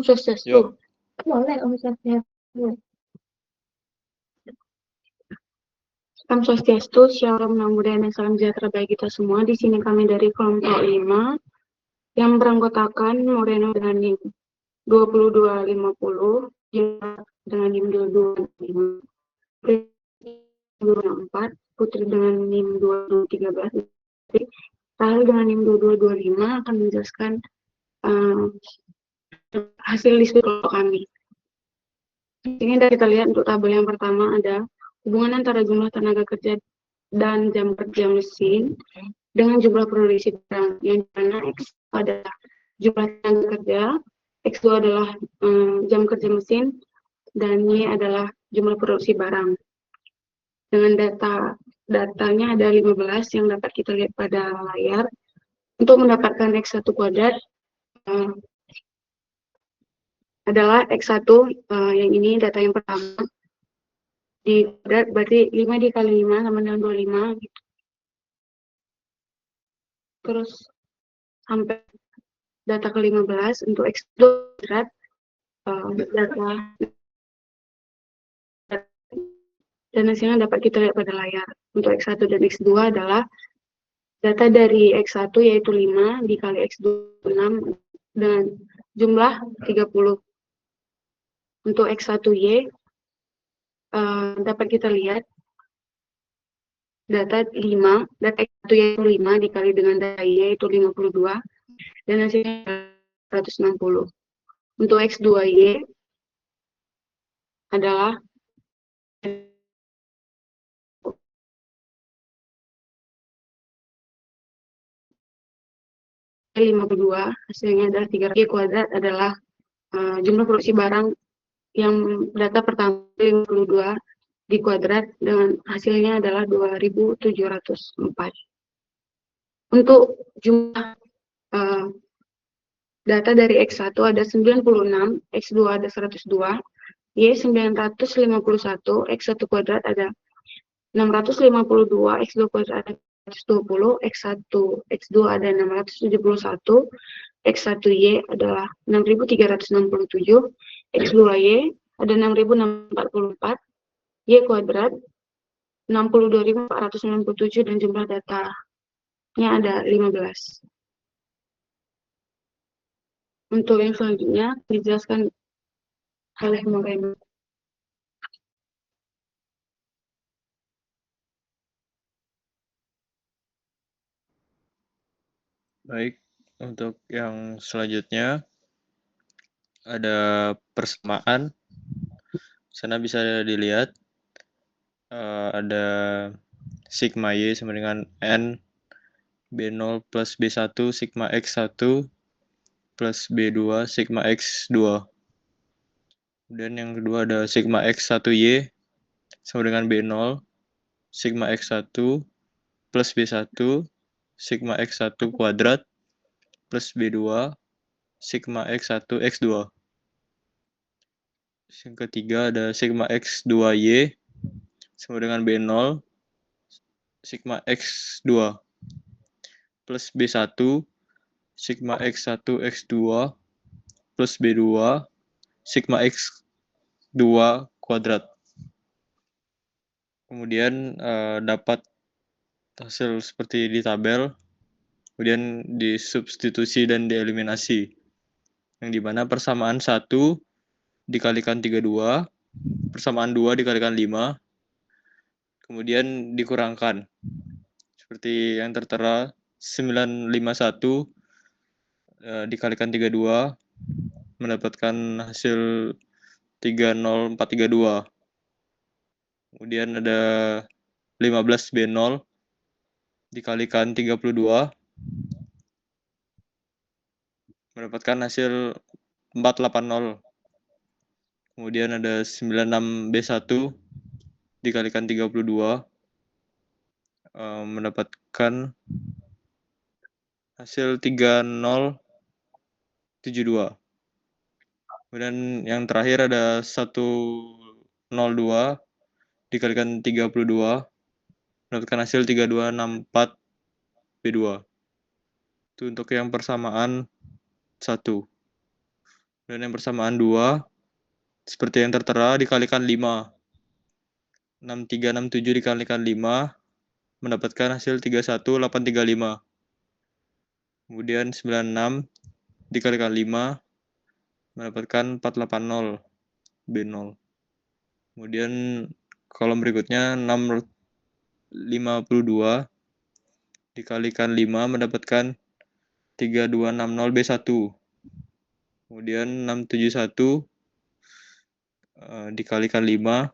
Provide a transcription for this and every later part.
Swastiastu. Yuk. Boleh Om Swastiastu. Om Swastiastu, Shalom, Nama Budaya, dan Salam Sejahtera bagi kita semua. Di sini kami dari kelompok 5 yang beranggotakan Moreno dengan NIM 2250, dengan NIM 2255, 24, Putri dengan NIM 2213, Rahel dengan NIM 2225 akan menjelaskan hasil list kelompok kami. Ini dari kita lihat untuk tabel yang pertama ada hubungan antara jumlah tenaga kerja dan jam kerja mesin dengan jumlah produksi barang, yang dimana X adalah jumlah tenaga kerja, X2 adalah jam kerja mesin, dan Y adalah jumlah produksi barang. Dengan datanya ada 15 yang dapat kita lihat pada layar. Untuk mendapatkan X1 kuadrat adalah X1, yang ini data yang pertama, di kuadrat berarti 5 dikali 5 sama dengan 25 gitu. Terus sampai data ke-15 untuk X2 kuadrat, data dan hasilnya dapat kita lihat pada layar. Untuk X1 dan X2 adalah data dari X1 yaitu 5 dikali X2 6 dengan jumlah 30. Untuk X1Y dapat kita lihat data 5, data X1 yaitu 5 dikali dengan data Y yaitu 52 dan hasilnya 160. Untuk X2Y adalah 52, hasilnya adalah 3. Y kuadrat adalah jumlah produksi barang yang data pertama 52 di kuadrat dengan hasilnya adalah 2704. Untuk jumlah data dari X1 ada 96, X2 ada 102, Y 951, X1 kuadrat ada 652, X2 kuadrat ada 120, X1, X2 ada 671, X1Y adalah 6367, X2Y ada 6644, Y kuadrat 62.497 dan jumlah datanya ada 15. Untuk yang selanjutnya dijelaskan oleh Moreno. Baik, untuk yang selanjutnya ada persamaan. Sana bisa dilihat ada sigma Y sama dengan N B0 plus B1 sigma X1 plus B2 sigma X2. Kemudian yang kedua ada sigma X1Y sama dengan B0 sigma X1 plus B1 sigma X1 kuadrat plus B2 sigma X1 X2. Yang ketiga ada sigma X2Y sama dengan B0 sigma X2 plus B1 sigma X1 X2 plus B2 sigma X2 kuadrat. Kemudian dapat hasil seperti di tabel, kemudian disubstitusi dan dieliminasi. Yang dimana persamaan 1 dikalikan 32, persamaan 2 dikalikan 5, kemudian dikurangkan. Seperti yang tertera 951 dikalikan 32 mendapatkan hasil 30432. Kemudian ada 15 B0 dikalikan 32 mendapatkan hasil 480. Kemudian ada 96 B1 dikalikan 32 mendapatkan hasil 3072. Kemudian yang terakhir ada 102 dikalikan 32 mendapatkan hasil 3264 B2. Itu untuk yang persamaan 1. Dan yang persamaan 2, seperti yang tertera, dikalikan 5. 6367 dikalikan 5, mendapatkan hasil 31835. Kemudian 96 dikalikan 5, mendapatkan 480, B0. Kemudian kolom berikutnya 652 dikalikan 5, mendapatkan 3260, B1. Kemudian 671 dikalikan 5,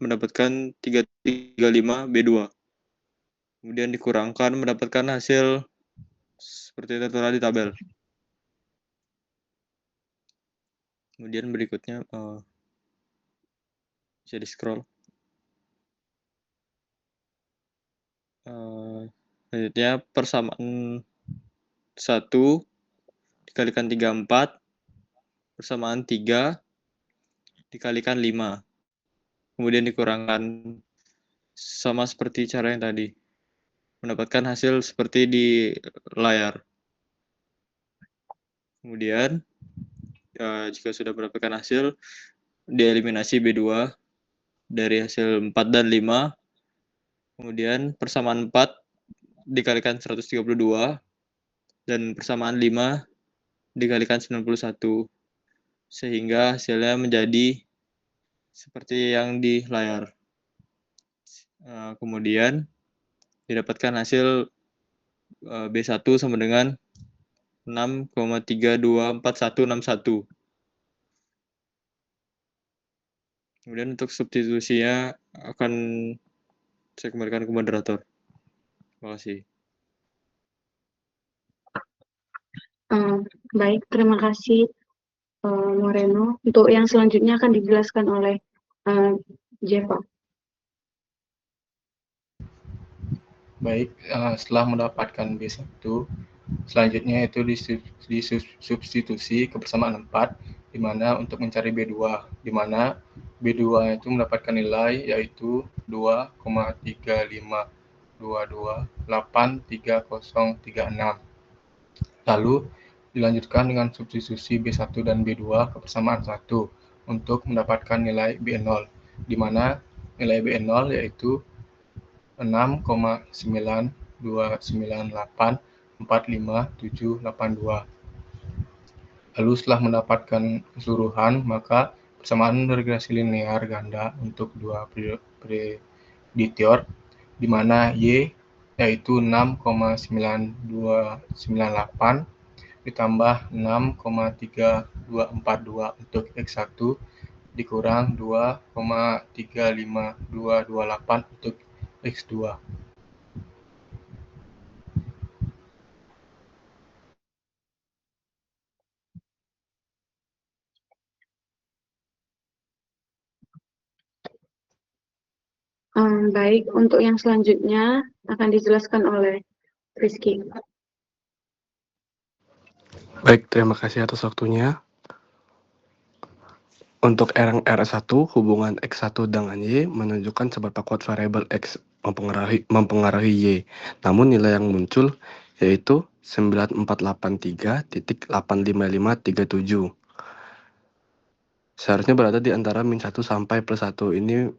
mendapatkan 335, B2. Kemudian dikurangkan, mendapatkan hasil seperti tertera di tabel. Kemudian berikutnya bisa di scroll. Selanjutnya persamaan 1 dikalikan 34, persamaan 3 dikalikan 5. Kemudian dikurangkan sama seperti cara yang tadi. Mendapatkan hasil seperti di layar. Kemudian jika sudah mendapatkan hasil, dieliminasi B2 dari hasil 4 dan 5. Kemudian persamaan 4 dikalikan 132 dan persamaan 5 dikalikan 91. Sehingga hasilnya menjadi seperti yang di layar. Kemudian didapatkan hasil B1 sama dengan 6,324161. Kemudian untuk substitusinya akan saya kembalikan ke moderator. Terima kasih. Baik, terima kasih Moreno. Untuk yang selanjutnya akan dijelaskan oleh Jeva. Baik, setelah mendapatkan B1, selanjutnya itu disubstitusi ke persamaan 4, di mana untuk mencari B2, di mana B2 itu mendapatkan nilai yaitu 2,3522283036. Lalu dilanjutkan dengan substitusi B1 dan B2 ke persamaan 1 untuk mendapatkan nilai B0, di mana nilai B0 yaitu 6,929845782. Lalu setelah mendapatkan keseluruhan, maka persamaan regresi linear ganda untuk dua preditor, di mana Y yaitu 6,9298 ditambah 6,3242 untuk X1 dikurang 2,35228 untuk X2. Baik, untuk yang selanjutnya akan dijelaskan oleh Rizky. Baik, terima kasih atas waktunya. Untuk R1, hubungan X1 dengan Y menunjukkan seberapa kuat variabel X mempengaruhi Y. Namun nilai yang muncul yaitu 9483.85537. Seharusnya berada di antara min 1 sampai plus 1. Ini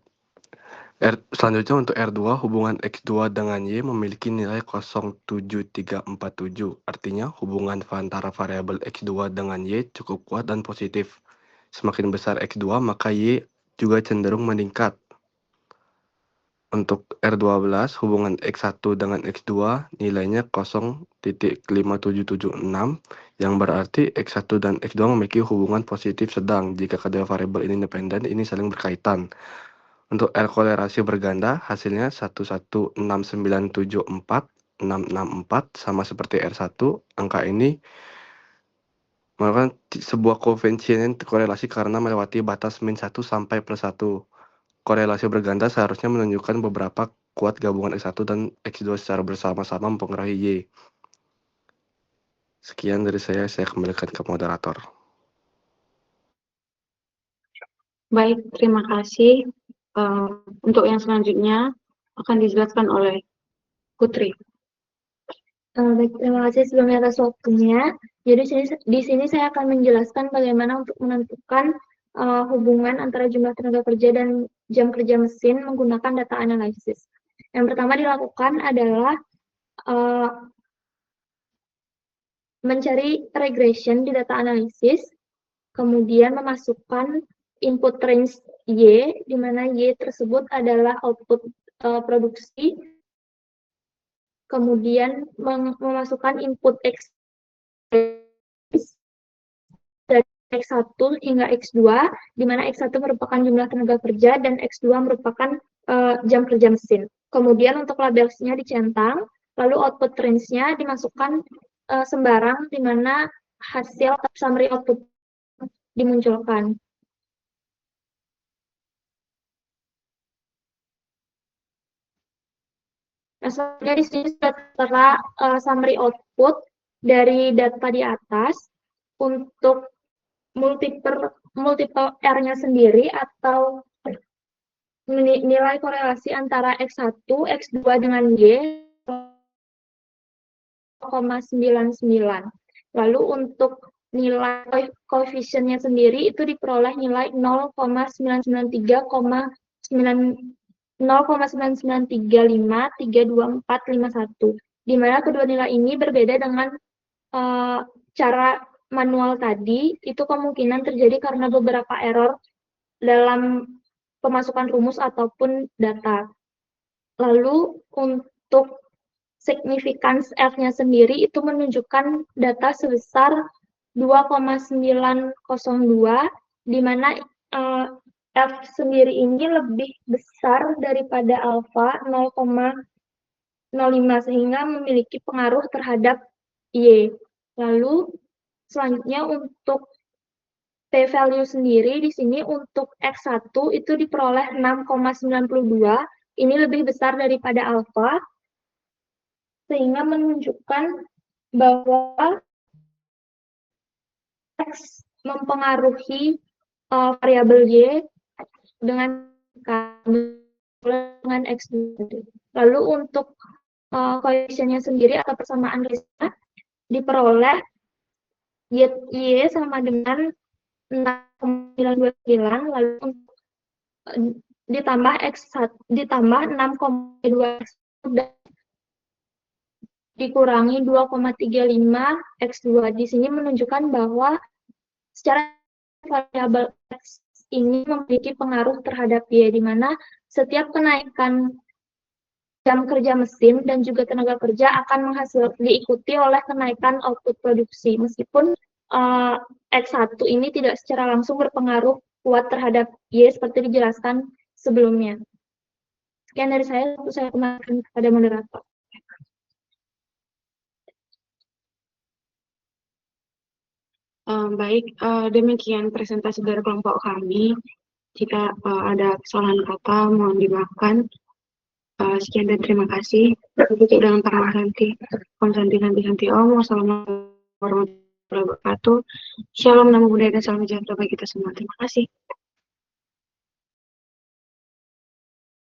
selanjutnya untuk R2, hubungan X2 dengan Y memiliki nilai 07347. Artinya hubungan antara variabel X2 dengan Y cukup kuat dan positif. Semakin besar X2, maka Y juga cenderung meningkat. Untuk R12, hubungan X1 dengan X2 nilainya 0,5776, yang berarti X1 dan X2 memiliki hubungan positif sedang jika kedua variabel ini independen, ini saling berkaitan. Untuk R kolerasi berganda, hasilnya 116974664 sama seperti R1. Angka ini merupakan sebuah koefisien korelasi karena melewati batas min 1 sampai plus 1. Korelasi berganda seharusnya menunjukkan beberapa kuat gabungan X1 dan X2 secara bersama-sama mempengaruhi Y. Sekian dari saya kembalikan ke moderator. Baik, terima kasih. Untuk yang selanjutnya akan dijelaskan oleh Putri. Baik, terima kasih sebelumnya atas waktunya. Jadi di sini saya akan menjelaskan bagaimana untuk menentukan hubungan antara jumlah tenaga kerja dan jam kerja mesin menggunakan data analisis. Yang pertama dilakukan adalah mencari regression di data analisis, kemudian memasukkan input range Y, di mana Y tersebut adalah output produksi, kemudian memasukkan input X dari X1 hingga X2, di mana X1 merupakan jumlah tenaga kerja dan X2 merupakan jam kerja mesin. Kemudian untuk labelsnya dicentang, lalu output range-nya dimasukkan sembarang, di mana hasil summary output dimunculkan. Nah, selanjutnya di sini setelah summary output dari data di atas, untuk multiple R-nya sendiri atau nilai korelasi antara X1, X2 dengan Y 0,99. Lalu untuk nilai koefisiennya sendiri itu diperoleh nilai 0,993532451, di mana kedua nilai ini berbeda dengan cara manual tadi. Itu kemungkinan terjadi karena beberapa error dalam pemasukan rumus ataupun data. Lalu untuk significance F-nya sendiri itu menunjukkan data sebesar 2,902, di mana F sendiri ini lebih besar daripada alpha 0,05, sehingga memiliki pengaruh terhadap Y. Lalu selanjutnya untuk p-value sendiri di sini untuk X1 itu diperoleh 6,92, ini lebih besar daripada alpha, sehingga menunjukkan bahwa X mempengaruhi variabel Y dengan X2. Lalu untuk koefisiennya sendiri atau persamaan risknya diperoleh Y sama dengan 6,929, lalu untuk ditambah X1 ditambah 6,2 dan dikurangi 2,35 X2. Di sini menunjukkan bahwa secara variabel X ini memiliki pengaruh terhadap Y, di mana setiap kenaikan jam kerja mesin dan juga tenaga kerja akan diikuti oleh kenaikan output produksi, meskipun X1 ini tidak secara langsung berpengaruh kuat terhadap Y seperti dijelaskan sebelumnya. Sekian dari saya kembalikan kepada moderator. Baik, demikian presentasi dari kelompok kami. Jika ada kesalahan kata, mohon dimaafkan. Sekian dan terima kasih. Tutup dengan para nanti. Konsanti Om. Wassalamualaikum warahmatullahi wabarakatuh. Shalom, namo buddhaya, dan salam sejahtera bagi kita semua. Terima kasih.